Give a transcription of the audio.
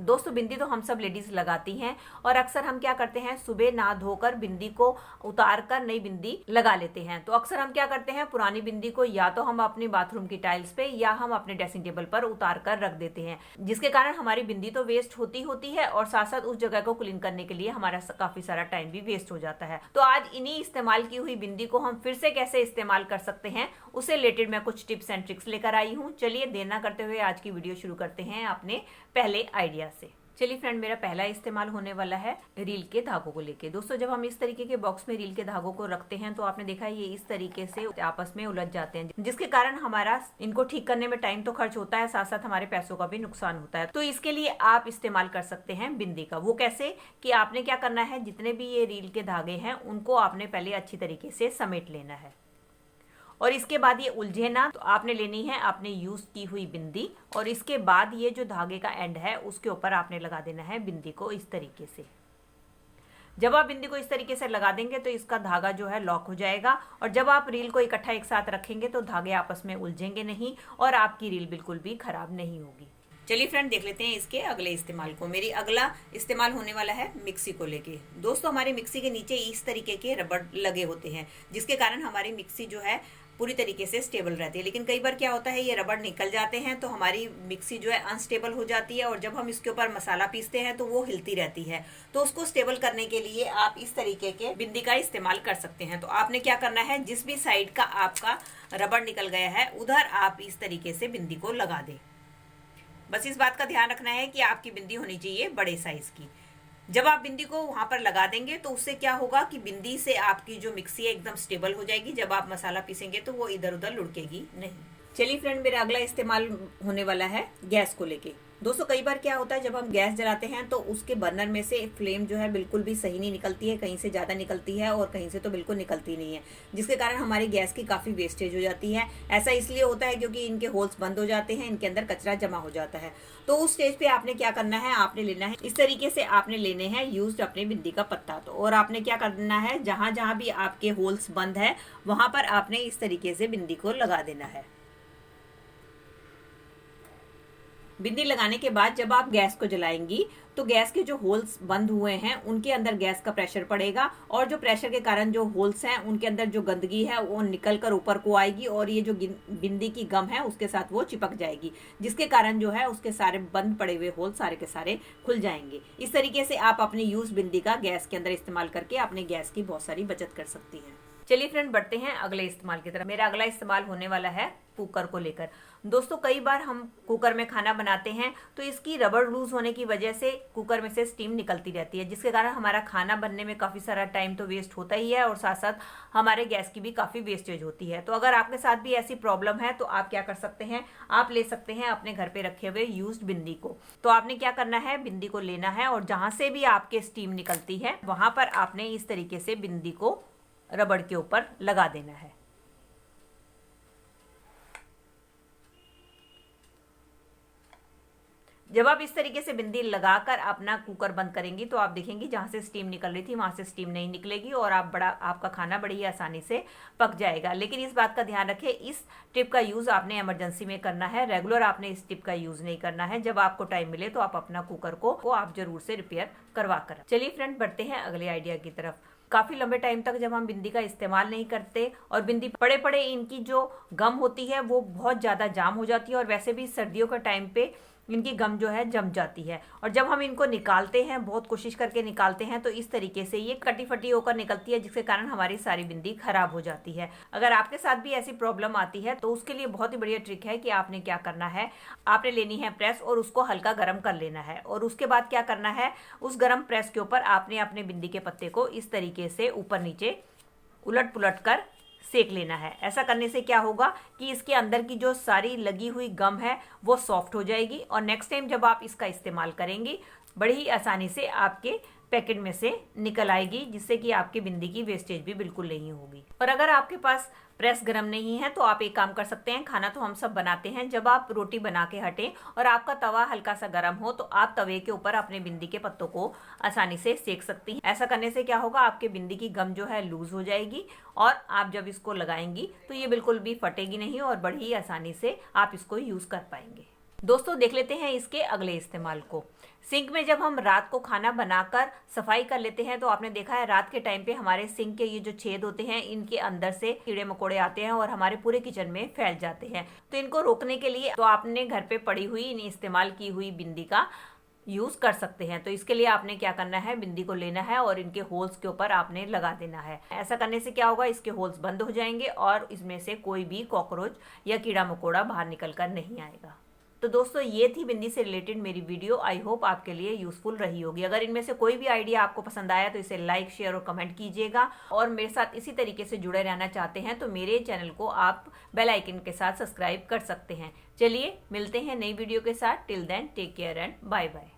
दोस्तों बिंदी तो हम सब लेडीज लगाती हैं और अक्सर हम क्या करते हैं, सुबह नहा धोकर बिंदी को उतार कर नई बिंदी लगा लेते हैं। तो अक्सर हम क्या करते हैं, पुरानी बिंदी को या तो हम अपने बाथरूम की टाइल्स पे या हम अपने ड्रेसिंग टेबल पर उतार कर रख देते हैं, जिसके कारण हमारी बिंदी तो वेस्ट होती है और साथ साथ उस जगह को क्लीन करने के लिए हमारा काफी सारा टाइम भी वेस्ट हो जाता है। तो आज इन्हीं इस्तेमाल की हुई बिंदी को हम फिर से कैसे इस्तेमाल कर सकते हैं, उससे रिलेटेड मैं कुछ टिप्स एंड ट्रिक्स लेकर आई हूँ। चलिए देर ना करते हुए आज की वीडियो शुरू करते हैं अपने पहले आइडिया से। चलिए फ्रेंड, मेरा पहला इस्तेमाल होने वाला है रील के धागों को लेके। दोस्तों जब हम इस तरीके के बॉक्स में रील के धागों को रखते हैं तो आपने देखा है ये इस तरीके से आपस में उलझ जाते हैं, जिसके कारण हमारा इनको ठीक करने में टाइम तो खर्च होता है, साथ साथ हमारे पैसों का भी नुकसान होता है। तो इसके लिए आप इस्तेमाल कर सकते हैं बिंदी का। वो कैसे कि आपने क्या करना है, जितने भी ये रील के धागे हैं उनको आपने पहले अच्छी तरीके से समेट लेना है और इसके बाद ये उलझे ना, तो आपने लेनी है आपने यूज की हुई बिंदी और इसके बाद ये जो धागे का एंड है उसके ऊपर आपने लगा देना है बिंदी को इस तरीके से। जब आप बिंदी को इस तरीके से लगा देंगे तो इसका धागा जो है लॉक हो जाएगा और जब आप रील को इकट्ठा एक साथ रखेंगे तो धागे आपस में उलझेंगे नहीं और आपकी रील बिल्कुल भी खराब नहीं होगी। चलिए फ्रेंड, देख लेते हैं इसके अगले इस्तेमाल को। मेरी अगला इस्तेमाल होने वाला है मिक्सी को लेके। दोस्तों हमारी मिक्सी के नीचे इस तरीके के रबड़ लगे होते हैं, जिसके कारण हमारी मिक्सी जो है पूरी तरीके से स्टेबल रहती है। लेकिन कई बार क्या होता है, ये रबड़ निकल जाते हैं तो हमारी मिक्सी जो है अनस्टेबल हो जाती है और जब हम इसके ऊपर मसाला पीसते हैं तो वो हिलती रहती है। तो उसको स्टेबल करने के लिए आप इस तरीके के बिंदी का इस्तेमाल कर सकते हैं। तो आपने क्या करना है, जिस भी साइड का आपका रबड़ निकल गया है उधर आप इस तरीके से बिंदी को लगा दें। बस इस बात का ध्यान रखना है कि आपकी बिंदी होनी चाहिए बड़े साइज की। जब आप बिंदी को वहां पर लगा देंगे तो उससे क्या होगा कि बिंदी से आपकी जो मिक्सी है एकदम स्टेबल हो जाएगी। जब आप मसाला पीसेंगे तो वो इधर उधर लुढ़केगी नहीं। चलिए फ्रेंड, मेरा अगला इस्तेमाल होने वाला है गैस को लेके। दोस्तों कई बार क्या होता है, जब हम गैस जलाते हैं तो उसके बर्नर में से फ्लेम जो है बिल्कुल भी सही नहीं निकलती है, कहीं से ज्यादा निकलती है और कहीं से तो बिल्कुल निकलती नहीं है, जिसके कारण हमारी गैस की काफी वेस्टेज हो जाती है। ऐसा इसलिए होता है क्योंकि इनके होल्स बंद हो जाते हैं, इनके अंदर कचरा जमा हो जाता है। तो उस स्टेज पे आपने क्या करना है, आपने लेना है इस तरीके से आपने लेने हैं यूज्ड अपने बिंदी का पत्ता। तो और आपने क्या करना है, जहां जहां भी आपके होल्स बंद है वहां पर आपने इस तरीके से बिंदी को लगा देना है। बिंदी लगाने के बाद जब आप गैस को जलाएंगी तो गैस के जो होल्स बंद हुए हैं उनके अंदर गैस का प्रेशर पड़ेगा और जो प्रेशर के कारण जो होल्स हैं उनके अंदर जो गंदगी है वो निकल कर ऊपर को आएगी और ये जो बिंदी की गम है उसके साथ वो चिपक जाएगी, जिसके कारण जो है उसके सारे बंद पड़े हुए होल सारे के सारे खुल जाएंगे। इस तरीके से आप अपनी यूज बिंदी का गैस के अंदर इस्तेमाल करके अपने गैस की बहुत सारी बचत कर सकती हैं। चलिए फ्रेंड, बढ़ते हैं अगले इस्तेमाल की तरफ। मेरा अगला इस्तेमाल होने वाला है कुकर को लेकर। दोस्तों कई बार हम कुकर में खाना बनाते हैं तो इसकी रबड़ लूज होने की वजह से कुकर में से स्टीम निकलती रहती है, जिसके कारण हमारा खाना बनने में काफी सारा टाइम तो वेस्ट होता ही है और साथ साथ हमारे गैस की भी काफी वेस्टेज होती है। तो अगर आपके साथ भी ऐसी प्रॉब्लम है तो आप क्या कर सकते हैं, आप ले सकते हैं अपने घर पे रखे हुए यूज्ड बिंदी को। तो आपने क्या करना है, बिंदी को लेना है और जहां से भी आपके स्टीम निकलती है वहां पर आपने इस तरीके से बिंदी को रबड़ के ऊपर लगा देना है। जब आप इस तरीके से बिंदी लगाकर अपना कुकर बंद करेंगी तो आप देखेंगी जहां से स्टीम निकल रही थी वहां से स्टीम नहीं निकलेगी और आपका खाना बड़ी ही आसानी से पक जाएगा। लेकिन इस बात का ध्यान रखें, इस टिप का यूज आपने इमरजेंसी में करना है, रेगुलर आपने इस टिप का यूज नहीं करना है। जब आपको टाइम मिले तो आप अपना कुकर को आप जरूर से रिपेयर करवा कर। चलिए फ्रेंड, बढ़ते हैं अगले आइडिया की तरफ। काफी लंबे टाइम तक जब हम बिंदी का इस्तेमाल नहीं करते और बिंदी पड़े पड़े इनकी जो गम होती है वो बहुत ज्यादा जाम हो जाती है और वैसे भी सर्दियों का टाइम पे इनकी गम जो है जम जाती है और जब हम इनको निकालते हैं, बहुत कोशिश करके निकालते हैं, तो इस तरीके से ये कटी फटी होकर निकलती है, जिसके कारण हमारी सारी बिंदी खराब हो जाती है। अगर आपके साथ भी ऐसी प्रॉब्लम आती है तो उसके लिए बहुत ही बढ़िया ट्रिक है कि आपने क्या करना है, आपने लेनी है प्रेस और उसको हल्का गर्म कर लेना है और उसके बाद क्या करना है, उस गर्म प्रेस के ऊपर आपने अपने बिंदी के पत्ते को इस तरीके से ऊपर नीचे उलट पुलट कर सेक लेना है। ऐसा करने से क्या होगा कि इसके अंदर की जो सारी लगी हुई गम है वो सॉफ्ट हो जाएगी और नेक्स्ट टाइम जब आप इसका इस्तेमाल करेंगी बड़ी ही आसानी से आपके पैकेट में से निकल आएगी, जिससे कि आपकी बिंदी की वेस्टेज भी बिल्कुल नहीं होगी। और अगर आपके पास प्रेस गरम नहीं है तो आप एक काम कर सकते हैं, खाना तो हम सब बनाते हैं, जब आप रोटी बना के हटें और आपका तवा हल्का सा गर्म हो तो आप तवे के ऊपर अपने बिंदी के पत्तों को आसानी से सेक सकती हैं। ऐसा करने से क्या होगा, आपके बिंदी की गम जो है लूज हो जाएगी और आप जब इसको लगाएंगी तो ये बिल्कुल भी फटेगी नहीं और बड़ी ही आसानी से आप इसको यूज कर पाएंगे। दोस्तों देख लेते हैं इसके अगले इस्तेमाल को। सिंक में जब हम रात को खाना बनाकर सफाई कर लेते हैं तो आपने देखा है रात के टाइम पे हमारे सिंक के ये जो छेद होते हैं इनके अंदर से कीड़े मकोड़े आते हैं और हमारे पूरे किचन में फैल जाते हैं। तो इनको रोकने के लिए तो आपने घर पे पड़ी हुई इस्तेमाल की हुई बिंदी का यूज कर सकते हैं। तो इसके लिए आपने क्या करना है, बिंदी को लेना है और इनके होल्स के ऊपर आपने लगा देना है। ऐसा करने से क्या होगा, इसके होल्स बंद हो जाएंगे और इसमें से कोई भी कॉकरोच या कीड़ा मकोड़ा बाहर निकल कर नहीं आएगा। तो दोस्तों ये थी बिंदी से रिलेटेड मेरी वीडियो। आई होप आपके लिए यूजफुल रही होगी। अगर इनमें से कोई भी आइडिया आपको पसंद आया तो इसे लाइक, शेयर और कमेंट कीजिएगा। और मेरे साथ इसी तरीके से जुड़े रहना चाहते हैं तो मेरे चैनल को आप बेल आइकन के साथ सब्सक्राइब कर सकते हैं। चलिए मिलते हैं नई वीडियो के साथ। Till then take care and bye bye.